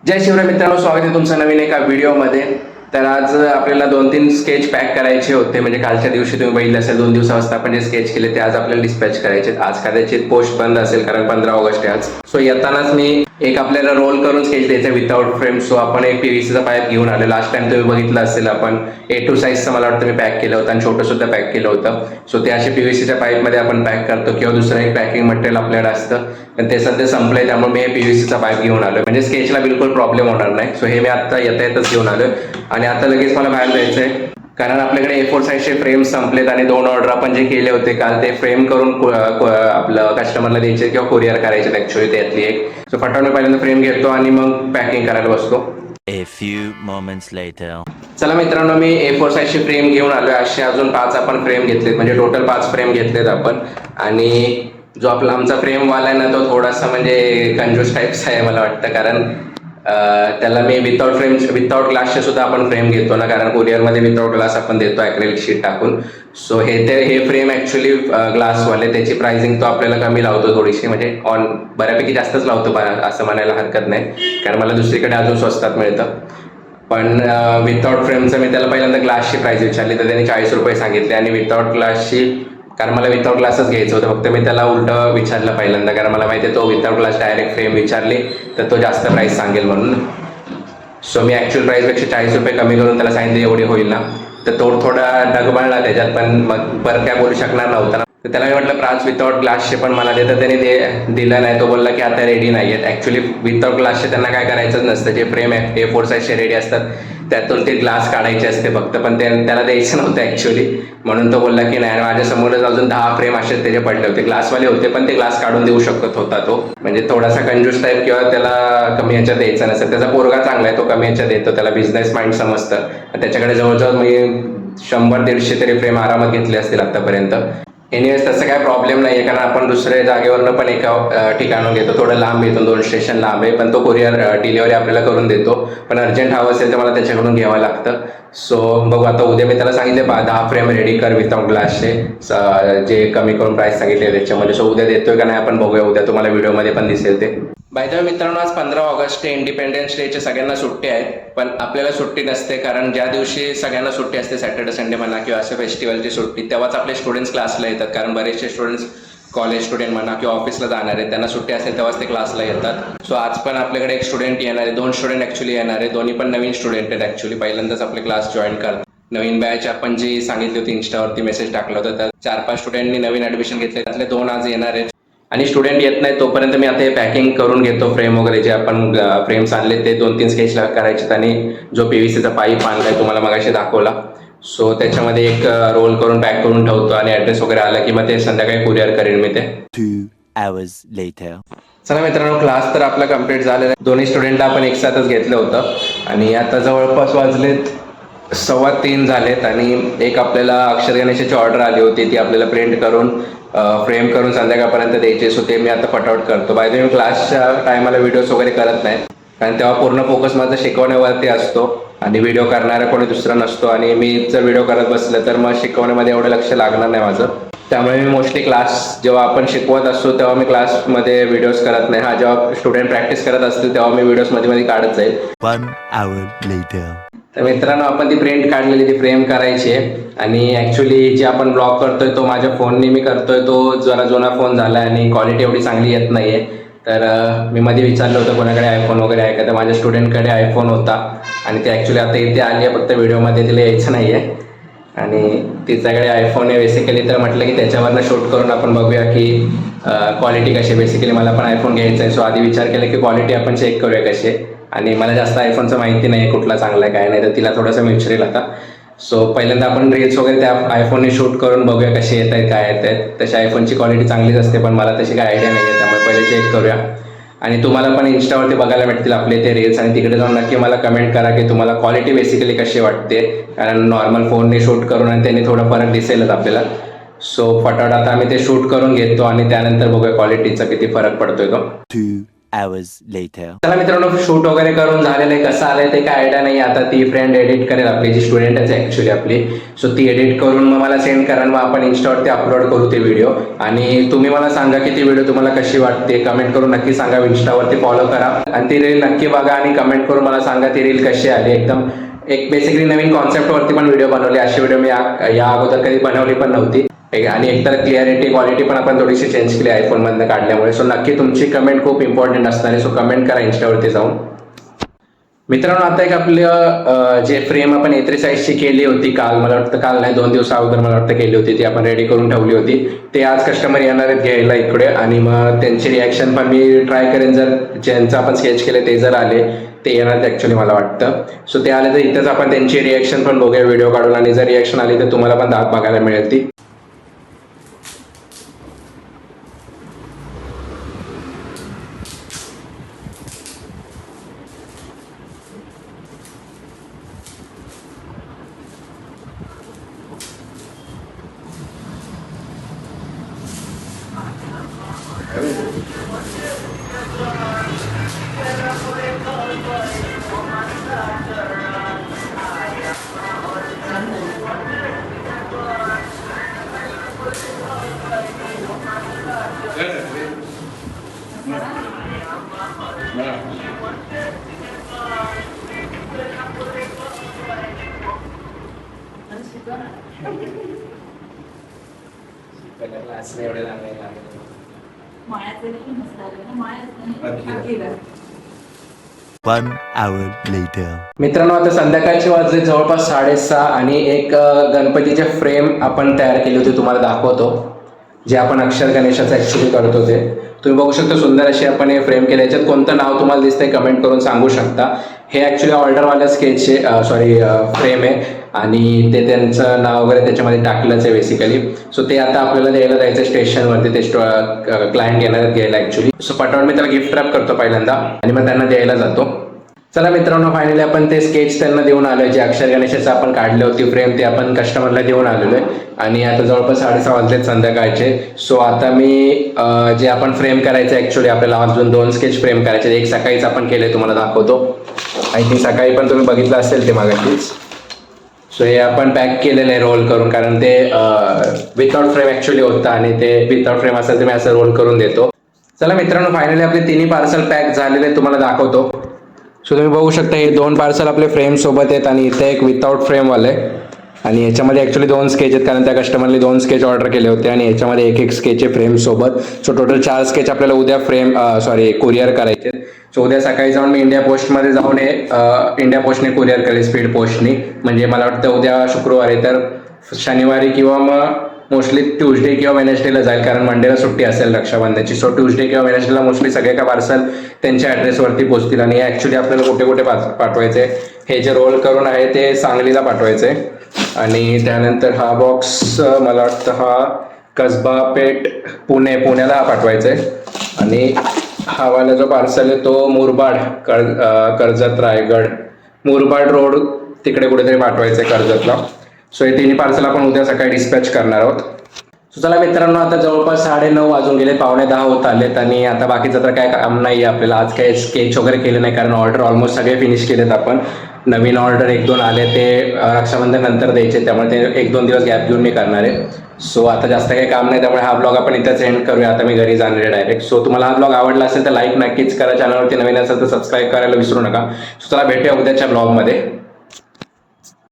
जय शिवराय मित्रांनो, स्वागत आहे तुमचं नवीन एका व्हिडिओमध्ये. तर आज आपल्याला 2-3 स्केच पॅक करायचे होते. म्हणजे कालच्या दिवशी तुम्ही बघितलं असेल 2 दिवसापासून आपण जे स्केच केले ते आज आपल्याला डिस्पॅच करायचे. आज कदाचित पोस्ट बंद असेल कारण 15 ऑगस्ट आहे आज. सो येतानाच मी एक आपल्याला रोल करून स्केच द्यायचा विदाउट फ्रेम. सो आपण एक पीव्हीसीचा पाईप घेऊन आलो. लास्ट टाइम तुम्ही बघितलं असेल आपण A2 साईजचं मला वाटतं मी पॅक केलं होतं आणि छोटं सुद्धा पॅक केलं होतं. सो ते असे पीव्हीसीच्या पाईपमध्ये आपण पॅक करतो किंवा दुसरं एक पॅकिंग मटेरियल आपल्याकडे असतं. पण ते सध्या संपलंय त्यामुळे मी हे पीव्हीसीचा पाईप घेऊन आलोय. म्हणजे स्केचला बिलकुल प्रॉब्लेम होणार नाही. सो हे मी आता येताच घेऊन आलोय आणि आता लगेच मला बाहेर जायचंय कारण आपल्याकडे A4 साईजचे फ्रेम संपलेत आणि 2 ऑर्डर आपण जे केले होते काल ते फ्रेम करून आपलं कस्टमरला द्यायचे किंवा कुरिअर करायचे ऍक्च्युअली त्यातली एक. सो फटाफट मी पहिल्यांदा फ्रेम घेतो आणि मग पॅकिंग करायला बसतो. A few moments later. चला मित्रांनो, मी A4 साईजची फ्रेम घेऊन आलोय. असे अजून 5 आपण फ्रेम घेतलेत, म्हणजे टोटल 5 फ्रेम घेतलेत आपण. आणि जो आपला आमचा फ्रेमवाला आहे ना तो थोडासा म्हणजे कंजूस टाईपचा आहे मला वाटतं, कारण त्याला मी विदाउट ग्लासचे सुद्धा आपण फ्रेम घेतो ना, कारण कुरिअरमध्ये विदाउट ग्लास आपण देतो ॲक्रेलिक शीट टाकून. सो हे फ्रेम ॲक्च्युली ग्लासवाले, त्याची प्राइसिंग तो आपल्याला कमी लावतो थोडीशी, म्हणजे बऱ्यापैकी जास्तच लावतो असं म्हणायला हरकत नाही, कारण मला दुसरीकडे अजून स्वस्तात मिळतं. पण विदाउट फ्रेमचं मी त्याला पहिल्यांदा ग्लासची प्राइस विचारली तर त्याने 40 रुपये सांगितले आणि विदाउट ग्लासची, कारण मला विदाउट ग्लासच घ्यायचं होतं, फक्त मी त्याला उलटं विचारलं पहिल्यांदा, कारण मला माहिती आहे तो विदाउट ग्लास डायरेक्ट फ्रेम विचारली तर तो जास्त प्राईस सांगेल म्हणून. सो मी ॲक्च्युअल प्राईसपेक्षा 40 रुपये कमी करून त्याला सांगितले एवढी होईल ना, तर तो थोडा डगमळला त्याच्यात, पण मग परत काय बोलू शकणार नव्हता ना. तर त्याला मी म्हटलं प्राइस विदाउट ग्लासचे पण मला दे, तर त्याने ते दिलं नाही. तो बोलला की आता रेडी नाही आहेत. ॲक्च्युली विदाउट ग्लासचे त्यांना काय करायचंच नसतं, जे फ्रेम A4 साईजचे रेडी असतात त्यातून ते ग्लास काढायचे असते फक्त, पण त्याला द्यायचं नव्हतं ॲक्च्युली. म्हणून तो बोलला की नाही, माझ्यासमोरच अजून 10 फ्रेम असे त्याचे पडले होते, ग्लासवाले होते पण ते ग्लास काढून देऊ शकत होता तो. म्हणजे थोडासा कंजूस टाईप किंवा त्याला कमी ह्याच्यात द्यायचा नसेल. त्याचा पोरगा चांगला आहे, तो कमी ह्याच्यात देतो, त्याला बिझनेस माइंड समजतं. त्याच्याकडे जवळजवळ मी 100-150 तरी फ्रेम आरामात घेतले असतील आतापर्यंत. एनिवेज तसं काय प्रॉब्लेम नाही आहे, कारण आपण दुसऱ्या जागेवरनं पण एका ठिकाणून घेतो, थोडं लांब येतो, 2 स्टेशन लांब आहे, पण तो कुरिअर डिलिव्हरी आपल्याला करून देतो. पण अर्जंट हवं असेल तर मला त्याच्याकडून घ्यावं लागतं. सो बघू आता उद्या मी त्याला सांगितले 10 फ्रेम रेडी कर विदाउट ग्लासचे, जे कमी करून प्राईस सांगितले त्याच्यामध्ये. सो उद्या देतोय का नाही आपण बघूया, उद्या तुम्हाला व्हिडिओमध्ये पण दिसेल ते. बाय द वे मित्रांनो, आज 15 ऑगस्ट इंडिपेंडन्स डेचे सगळ्यांना सुट्टी आहे, पण आपल्याला सुट्टी नसते, कारण ज्या दिवशी सगळ्यांना सुट्टी असते, सॅटर्डे संडे म्हणा किंवा असं फेस्टिवलची सुट्टी, तेव्हाच आपले स्टुडंट्स क्लासला येतात. कारण बरेचसे स्टुडंट्स कॉलेज स्टुडंट म्हणा किंवा ऑफिसला जाणार आहेत, त्यांना सुट्टी असेल तेव्हाच ते क्लासला येतात. सो आज पण आपल्याकडे एक स्टुडंट येणार आहे, 2 स्टुडंट ॲक्च्युली येणार आहे, दोन्ही पण नवीन स्टुडंट आहेत ॲक्च्युली, पहिल्यांदाच आपले क्लास जॉईन करतात. नवीन बॅच आपण जी सांगितली होती इन्स्टावरती मेसेज टाकला होता, त्यात 4-5 स्टुडंटनी नवीन ॲडमिशन घेतले, त्यातले 2 आज येणार आहेत. आणि स्टुडंट येत नाही तोपर्यंत मी आता हे पॅकिंग करून घेतो. फ्रेम वगैरे जे आपण फ्रेम्स आणले ते 2-3 स्केच करायचे आणि जो पीव्हीसीचा पाईप आणलाय तुम्हाला मगाशी दाखवला, सो त्याच्यामध्ये एक रोल करून पॅक करून ठेवतो आणि ॲड्रेस वगैरे आला की मग ते संध्याकाळी कुरिअर करेन मी ते. 2 hours later. चला मित्रांनो, क्लास तर आपला कम्प्लीट झालेला आहे. दोन्ही स्टुडंटला आपण एक साथच घेतलं होतं आणि आता जवळपास वाजलेत 2:15 झालेत आणि एक आपल्याला अक्षर गणेशाची ऑर्डर आली होती, ती आपल्याला प्रिंट करून फ्रेम करून संध्याकाळपर्यंत द्यायचे. सो ते मी आता फटाफट करतो. बाय द वे, मी क्लासच्या टायमाला व्हिडिओज वगैरे करत नाही, कारण तेव्हा पूर्ण फोकस माझा शिकवण्यावरती असतो आणि व्हिडिओ करणारा कोणी दुसरा नसतो. आणि मी जर व्हिडिओ करत बसलं तर मग शिकवण्यामध्ये एवढं लक्ष लागणार नाही माझं. त्यामुळे मी मोस्टली क्लास जेव्हा आपण शिकवत असतो तेव्हा मी क्लासमध्ये व्हिडिओज करत नाही. हा, जेव्हा स्टुडंट प्रॅक्टिस करत असतील तेव्हा मी व्हिडिओज मध्ये काढत जाईल. 1 hour later. तर मित्रांनो, आपण ती प्रिंट काढलेली ती फ्रेम करायची आहे आणि ॲक्च्युली जे आपण ब्लॉग करतोय तो माझ्या फोनने मी करतोय, तो जरा जुना फोन झाला आणि क्वालिटी एवढी चांगली येत नाही आहे. तर मी मध्ये विचारलं होतं कोणाकडे आयफोन वगैरे आहे का, तर माझ्या स्टुडंटकडे आयफोन होता आणि ते ॲक्च्युली आता इथे आली आहे, फक्त व्हिडिओमध्ये तिला यायचं नाही आहे आणि तिच्याकडे आयफोन आहे बेसिकली. तर म्हटलं की त्याच्यावरनं शूट करून आपण बघूया की क्वालिटी कशी. बेसिकली मला पण आयफोन घ्यायचा आहे, सो आधी विचार केला की क्वालिटी आपण चेक करूया कशी आहे. आणि मला जास्त आयफोनचं माहिती नाही कुठला चांगला आहे काय नाही, तर तिला थोडंसं विचारेल आता. सो पहिल्यांदा आपण रील्स वगैरे त्या आयफोनने शूट करून बघूया कशी येत आहेत काय येत आहेत. तशी आयफोनची क्वालिटी चांगलीच असते, पण मला तशी काय आयडिया नाही आहे, त्यामुळे पहिले चेक करूया. आणि तुम्हाला पण इन्स्टावरती बघायला भेटतील आपले ते रील्स, आणि तिकडे जाऊन नक्की मला कमेंट करा की तुम्हाला क्वालिटी बेसिकली कशी वाटते, कारण नॉर्मल फोनने शूट करून आणि त्यांनी थोडा फरक दिसेलच आपल्याला. सो फटाफट आता आम्ही ते शूट करून घेतो आणि त्यानंतर बघूया क्वालिटीचा किती फरक पडतोय तो. 2 hours later. चला मित्रांनो, शूट वगैरे करून झालेलं आहे. कसं आलंय ते काय आयडिया नाही. आता ती फ्रेंड एडिट करेल, आपली जी स्टुडंटच आहे ॲक्च्युली आपली. सो ती एडिट करून मग मला सेंड करा, मग आपण इन्स्टावरती अपलोड करू ते व्हिडिओ. आणि तुम्ही मला सांगा की ती व्हिडिओ तुम्हाला कशी वाटते, कमेंट करून नक्की सांगा. इन्स्टावरती फॉलो करा आणि ती रील नक्की बघा आणि कमेंट करून मला सांगा ती रील कशी आली. एकदम एक बेसिकली नवीन कॉन्सेप्टवरती पण व्हिडिओ बनवली. अशी व्हिडिओ मी या अगोदर कधी बनवली पण नव्हती. आणि एकतर क्लिअरिटी क्वालिटी पण आपण थोडीशी चेंज केली आयफोनमधनं काढल्यामुळे. सो नक्की तुमची कमेंट खूप इम्पॉर्टंट असणार आहे. सो कमेंट करा इन्स्टावरती जाऊन. मित्रांनो, आता एक आपलं जे फ्रेम आपण A3 साईजची केली होती काल, मला वाटतं काल नाही 2 दिवस अगोदर मला वाटतं केली होती, ती आपण रेडी करून ठेवली होती. ते आज कस्टमर येणार आहेत घ्यायला इकडे आणि मग त्यांची रिॲक्शन पण मी ट्राय करेन. जर ज्यांचं आपण स्केच केले ते जर आले, ते येणार ॲक्च्युली मला वाटतं. सो ते आले तर इथंच आपण त्यांची रिॲक्शन पण बघूया व्हिडिओ काढून. आणि जर रिॲक्शन आली तर तुम्हाला पण दाद बघायला मिळेल ती. One hour later. मित्रांनो, आता संध्याकाळचे वाजले जवळपास 6:30 आणि एक गणपतीचे फ्रेम आपण तयार केली होती, तुम्हाला दाखवतो. जे आपण अक्षर गणेशाचं ॲक्च्युली करतो ते तुम्ही बघू शकता. सुंदर अशी आपण हे फ्रेम केले. याच्यात कोणतं नाव तुम्हाला दिसतंय कमेंट करून सांगू शकता. हे ॲक्च्युली ऑर्डरवाल्या स्केचचे फ्रेम आहे आणि ते त्यांचं नाव वगैरे त्याच्यामध्ये टाकलंच आहे बेसिकली. सो ते आता आपल्याला द्यायला जायचं स्टेशनवरती. ते क्लायंट येणार आहेत घ्यायला ॲक्च्युली. सो पटवून मी त्याला गिफ्ट रॅप करतो पहिल्यांदा आणि मग त्यांना द्यायला जातो. चला मित्रांनो, फायनली आपण ते स्केच त्यांना देऊन आलो आहे. जे अक्षर गणेशाचं आपण काढली होती फ्रेम, ते आपण कस्टमरला देऊन आलेलो आहे. आणि आता जवळपास 6:30 वाजलेत संध्याकाळचे. सो आता मी जे आपण फ्रेम करायचं ॲक्च्युली आपल्याला अजून 2 स्केच फ्रेम करायचे. एक सकाळीच आपण केले, तुम्हाला दाखवतो. आय थिंक सकाळी पण तुम्ही बघितलं असेल ते मागाशीच. सो हे आपण पॅक केलेलं आहे रोल करून, कारण ते विथआउट फ्रेम ॲक्च्युली होतं आणि ते विथआउट फ्रेम असेल तर मी असं रोल करून देतो. चला मित्रांनो, फायनली आपले 3 पार्सल पॅक झालेले तुम्हाला दाखवतो. सो तुम्ही बघू शकता हे 2 पार्सल आपले फ्रेम सोबत आहेत आणि इथे एक विथआउट फ्रेमवाले. आणि याच्यामध्ये ॲक्च्युली 2 स्केच आहेत, कारण त्या कस्टमरने 2 स्केच ऑर्डर केले होते आणि याच्यामध्ये एक स्केच आहे फ्रेम सोबत. सो टोटल 4 स्केच आपल्याला उद्या कुरिअर करायचे. सो उद्या सकाळी जाऊन मी इंडिया पोस्टमध्ये जाऊन इंडिया पोस्टने कुरिअर करेल, स्पीड पोस्टनी. म्हणजे मला वाटतं उद्या शुक्रवारी, तर शनिवारी किंवा मग मोस्टली ट्यूजडे किंवा वेनेसडेला जाईल, कारण मंडेला सुट्टी असेल रक्षाबंधनाची. सो ट्यूजडे किंवा वेनेसडेला मोस्टली सगळे का पार्सल त्यांच्या ॲड्रेसवरती पोहोचतील. आणि ॲक्च्युली आपल्याला कुठे कुठे पाठवायचे, हे जे रोल करून आहे ते सांगलीला पाठवायचे. आणि त्यानंतर हा बॉक्स मला वाटतं हा कसबा पेठ पुण्याला हा पाठवायचा आहे. आणि हा वाला जो पार्सल आहे तो मुरबाड कर्जत रायगड मुरबाड रोड तिकडे कुठेतरी पाठवायचं आहे कर्जतला. सो हे 3 पार्सल आपण उद्या सकाळी डिस्पॅच करणार आहोत. सो चला मित्रांनो, आता जवळपास 9:30 वाजून गेले, 9:45 होत आलेत. आणि आता बाकीचं तर काय काम नाही आहे आपल्याला. आज काही स्केच वगैरे केले नाही, कारण ऑर्डर ऑलमोस्ट सगळे फिनिश केलेत आपण. नवीन ऑर्डर 1-2 आले, ते रक्षाबंधन नंतर द्यायचे, त्यामुळे ते 1-2 दिवस गॅप घेऊन मी करणार आहे. सो आता जास्त काही काम नाही, त्यामुळे हा ब्लॉग आपण इथंच एंड करूया. आता मी घरी जाणार आहे डायरेक्ट. सो तुम्हाला हा ब्लॉग आवडला असेल तर लाईक नक्कीच करा. चॅनलवरती नवीन असेल तर सबस्क्राईब करायला विसरू नका. सो चला भेटूया उद्याच्या ब्लॉगमध्ये.